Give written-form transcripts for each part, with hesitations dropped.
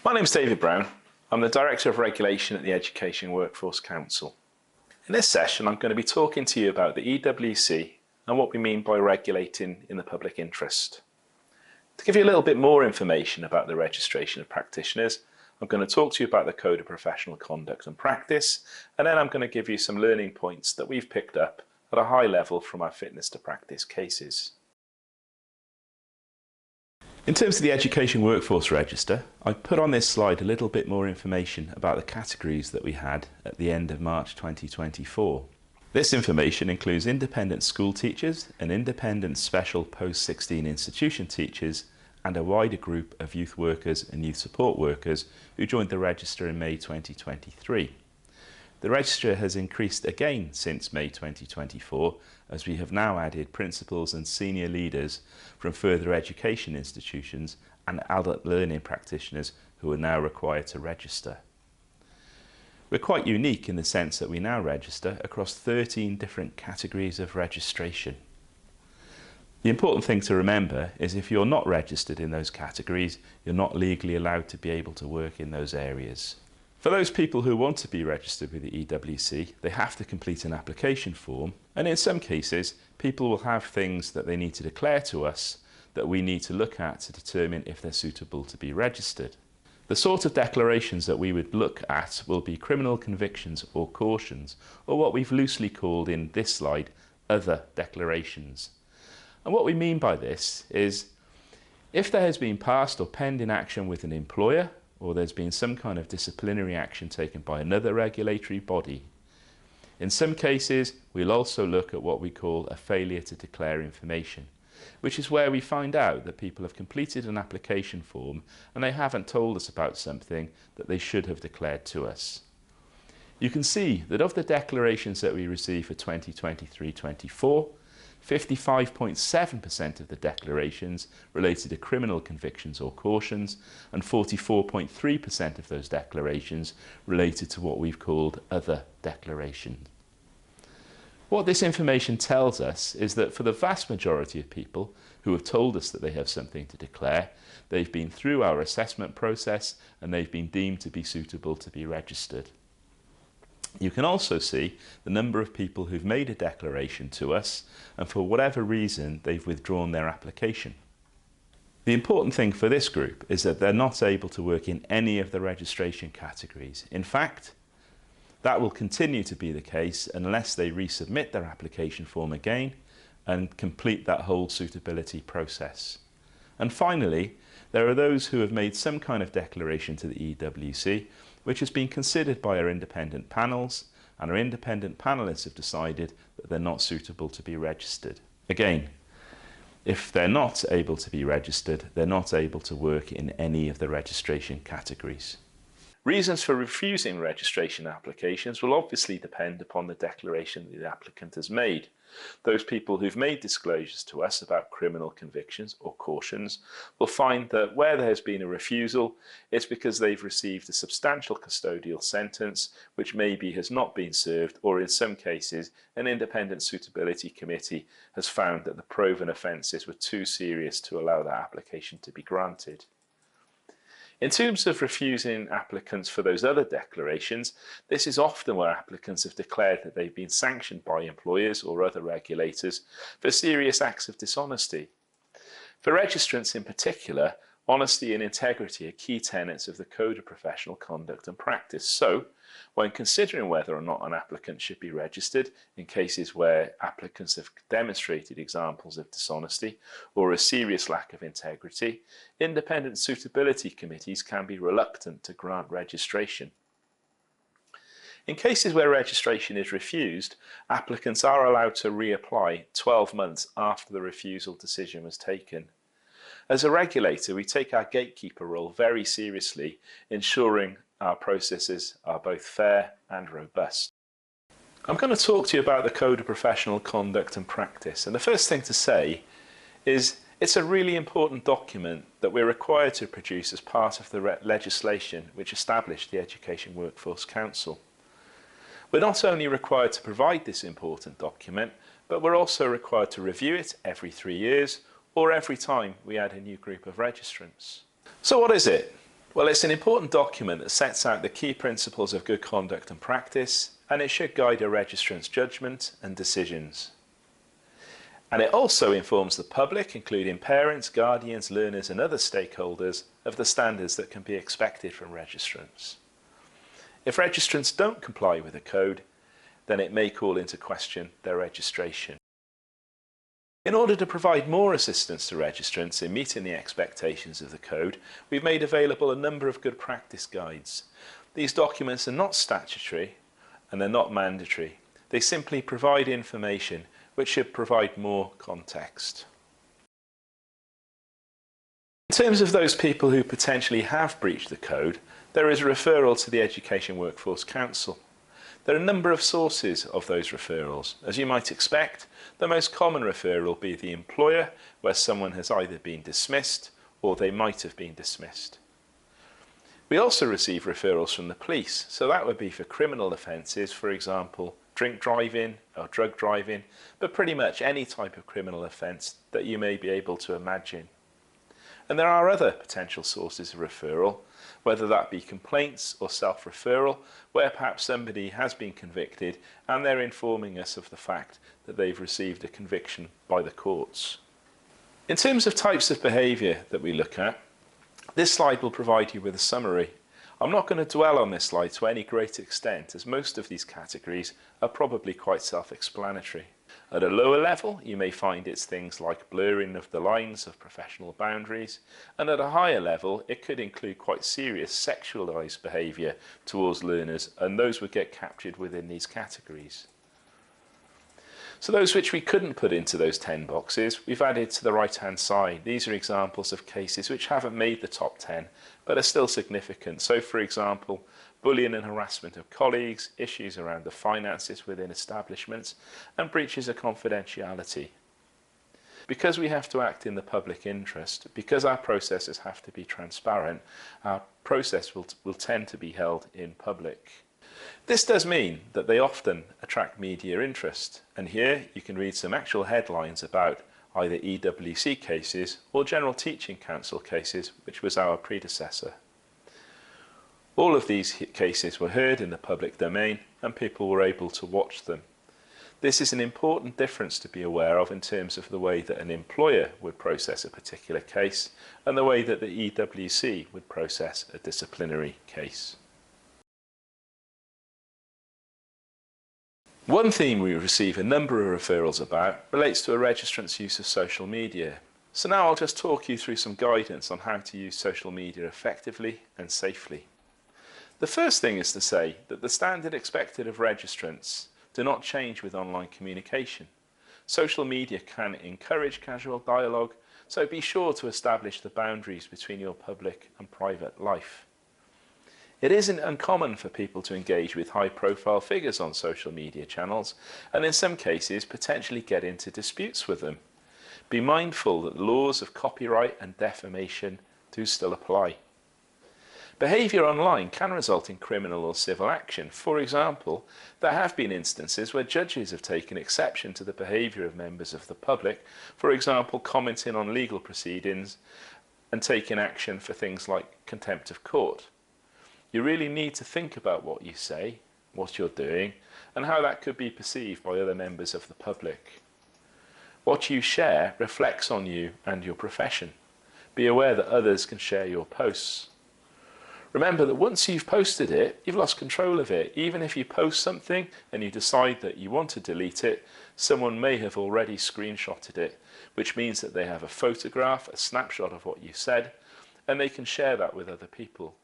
My name's David Browne. I'm the Director of Regulation at the Education Workforce Council. In this session, I'm going to be talking to you about the EWC and what we mean by regulating in the public interest. To give you a little bit more information about the registration of practitioners, I'm going to talk to you about the Code of Professional Conduct and Practice, and then I'm going to give you some learning points that we've picked up at a high level from our fitness to practice cases. In terms of the Education Workforce Register, I've put on this slide a little bit more information about the categories that we had at the end of March 2024. This information includes independent school teachers and independent special post-16 institution teachers and a wider group of youth workers and youth support workers who joined the register in May 2023. The register has increased again since May 2024 as we have now added principals and senior leaders from further education institutions and adult learning practitioners who are now required to register. We're quite unique in the sense that we now register across 13 different categories of registration. The important thing to remember is if you're not registered in those categories, you're not legally allowed to be able to work in those areas. For those people who want to be registered with the EWC, they have to complete an application form, and in some cases people will have things that they need to declare to us that we need to look at to determine if they're suitable to be registered. The sort of declarations that we would look at will be criminal convictions or cautions, or what we've loosely called in this slide other declarations. And what we mean by this is if there has been past or pending action with an employer, or there's been some kind of disciplinary action taken by another regulatory body. In some cases, we'll also look at what we call a failure to declare information, which is where we find out that people have completed an application form and they haven't told us about something that they should have declared to us. You can see that of the declarations that we received for 2023-24, 55.7% of the declarations related to criminal convictions or cautions, and 44.3% of those declarations related to what we've called other declarations. What this information tells us is that for the vast majority of people who have told us that they have something to declare, they've been through our assessment process and they've been deemed to be suitable to be registered. You can also see the number of people who've made a declaration to us and for whatever reason they've withdrawn their application. The important thing for this group is that they're not able to work in any of the registration categories. In fact, that will continue to be the case unless they resubmit their application form again and complete that whole suitability process. And finally, there are those who have made some kind of declaration to the EWC which has been considered by our independent panels, and our independent panelists have decided that they're not suitable to be registered. Again, if they're not able to be registered, they're not able to work in any of the registration categories. Reasons for refusing registration applications will obviously depend upon the declaration that the applicant has made. Those people who've made disclosures to us about criminal convictions or cautions will find that where there has been a refusal, it's because they've received a substantial custodial sentence which maybe has not been served, or in some cases an independent suitability committee has found that the proven offences were too serious to allow that application to be granted. In terms of refusing applicants for those other declarations, this is often where applicants have declared that they've been sanctioned by employers or other regulators for serious acts of dishonesty. For registrants in particular, honesty and integrity are key tenets of the Code of Professional Conduct and Practice. So, when considering whether or not an applicant should be registered in cases where applicants have demonstrated examples of dishonesty or a serious lack of integrity, independent suitability committees can be reluctant to grant registration. In cases where registration is refused, applicants are allowed to reapply 12 months after the refusal decision was taken. As a regulator, we take our gatekeeper role very seriously, ensuring our processes are both fair and robust. I'm going to talk to you about the Code of Professional Conduct and Practice, and the first thing to say is it's a really important document that we're required to produce as part of the legislation which established the Education Workforce Council. We're not only required to provide this important document, but we're also required to review it every 3 years or every time we add a new group of registrants. So what is it? Well, it's an important document that sets out the key principles of good conduct and practice, and it should guide a registrant's judgment and decisions. And it also informs the public, including parents, guardians, learners and other stakeholders, of the standards that can be expected from registrants. If registrants don't comply with the code, then it may call into question their registration. In order to provide more assistance to registrants in meeting the expectations of the code, we've made available a number of good practice guides. These documents are not statutory and they're not mandatory. They simply provide information which should provide more context. In terms of those people who potentially have breached the code, there is a referral to the Education Workforce Council. There are a number of sources of those referrals. As you might expect, the most common referral will be the employer, where someone has either been dismissed or they might have been dismissed. We also receive referrals from the police, so that would be for criminal offences, for example, drink driving or drug driving, but pretty much any type of criminal offence that you may be able to imagine. And there are other potential sources of referral, whether that be complaints or self-referral, where perhaps somebody has been convicted and they're informing us of the fact that they've received a conviction by the courts. In terms of types of behaviour that we look at, this slide will provide you with a summary. I'm not going to dwell on this slide to any great extent, as most of these categories are probably quite self-explanatory. At a lower level, you may find it's things like blurring of the lines of professional boundaries, and at a higher level, it could include quite serious sexualised behaviour towards learners, and those would get captured within these categories. So those which we couldn't put into those 10 boxes, we've added to the right-hand side. These are examples of cases which haven't made the top 10, but are still significant. So, for example, bullying and harassment of colleagues, issues around the finances within establishments, and breaches of confidentiality. Because we have to act in the public interest, because our processes have to be transparent, our process will tend to be held in public. This does mean that they often attract media interest, and here you can read some actual headlines about either EWC cases or General Teaching Council cases, which was our predecessor. All of these cases were heard in the public domain and people were able to watch them. This is an important difference to be aware of in terms of the way that an employer would process a particular case and the way that the EWC would process a disciplinary case. One theme we receive a number of referrals about relates to a registrant's use of social media. So now I'll just talk you through some guidance on how to use social media effectively and safely. The first thing is to say that the standard expected of registrants do not change with online communication. Social media can encourage casual dialogue, so be sure to establish the boundaries between your public and private life. It isn't uncommon for people to engage with high-profile figures on social media channels, and in some cases potentially get into disputes with them. Be mindful that laws of copyright and defamation do still apply. Behaviour online can result in criminal or civil action. For example, there have been instances where judges have taken exception to the behaviour of members of the public, for example commenting on legal proceedings and taking action for things like contempt of court. You really need to think about what you say, what you're doing, and how that could be perceived by other members of the public. What you share reflects on you and your profession. Be aware that others can share your posts. Remember that once you've posted it, you've lost control of it. Even if you post something and you decide that you want to delete it, someone may have already screenshotted it, which means that they have a photograph, a snapshot of what you said, and they can share that with other people.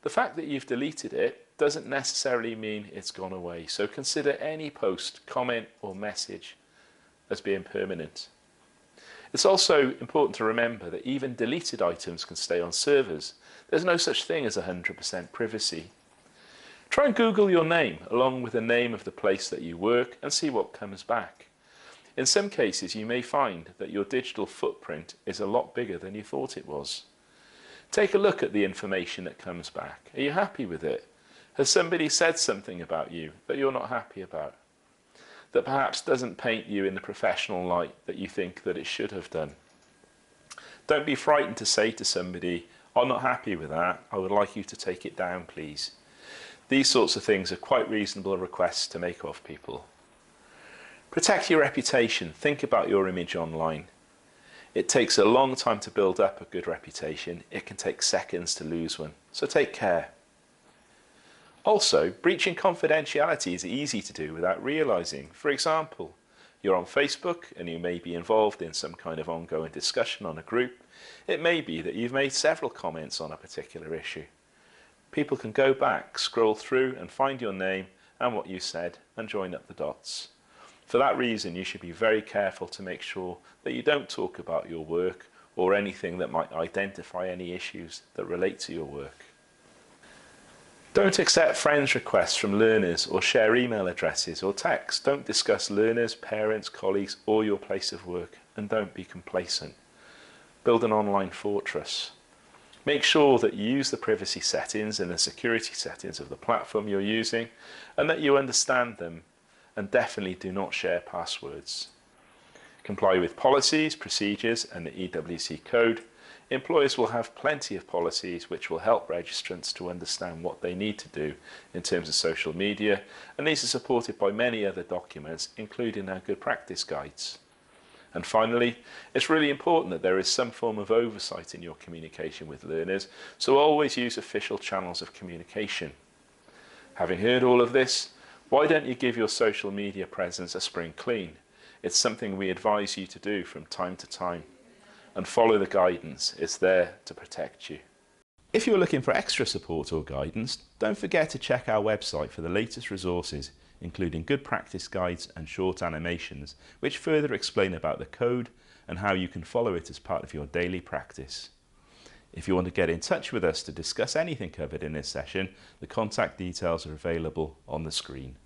The fact that you've deleted it doesn't necessarily mean it's gone away, so consider any post, comment or message as being permanent. It's also important to remember that even deleted items can stay on servers. There's no such thing as 100% privacy. Try and Google your name along with the name of the place that you work and see what comes back. In some cases you may find that your digital footprint is a lot bigger than you thought it was. Take a look at the information that comes back. Are you happy with it? Has somebody said something about you that you're not happy about? That perhaps doesn't paint you in the professional light that you think that it should have done? Don't be frightened to say to somebody, I'm not happy with that. I would like you to take it down, please. These sorts of things are quite reasonable requests to make of people. Protect your reputation. Think about your image online. It takes a long time to build up a good reputation. It can take seconds to lose one, so take care. Also, breaching confidentiality is easy to do without realising. For example, you're on Facebook and you may be involved in some kind of ongoing discussion on a group. It may be that you've made several comments on a particular issue. People can go back, scroll through and find your name and what you said and join up the dots. For that reason, you should be very careful to make sure that you don't talk about your work or anything that might identify any issues that relate to your work. Don't accept friends requests from learners or share email addresses or text. Don't discuss learners, parents, colleagues or your place of work, and don't be complacent. Build an online fortress. Make sure that you use the privacy settings and the security settings of the platform you're using and that you understand them, and definitely do not share passwords. Comply with policies, procedures and the EWC code. Employers will have plenty of policies which will help registrants to understand what they need to do in terms of social media, and these are supported by many other documents, including our good practice guides. And finally, it's really important that there is some form of oversight in your communication with learners, so always use official channels of communication. Having heard all of this, why don't you give your social media presence a spring clean? It's something we advise you to do from time to time. And follow the guidance, it's there to protect you. If you're looking for extra support or guidance, don't forget to check our website for the latest resources, including good practice guides and short animations, which further explain about the code and how you can follow it as part of your daily practice. If you want to get in touch with us to discuss anything covered in this session, the contact details are available on the screen.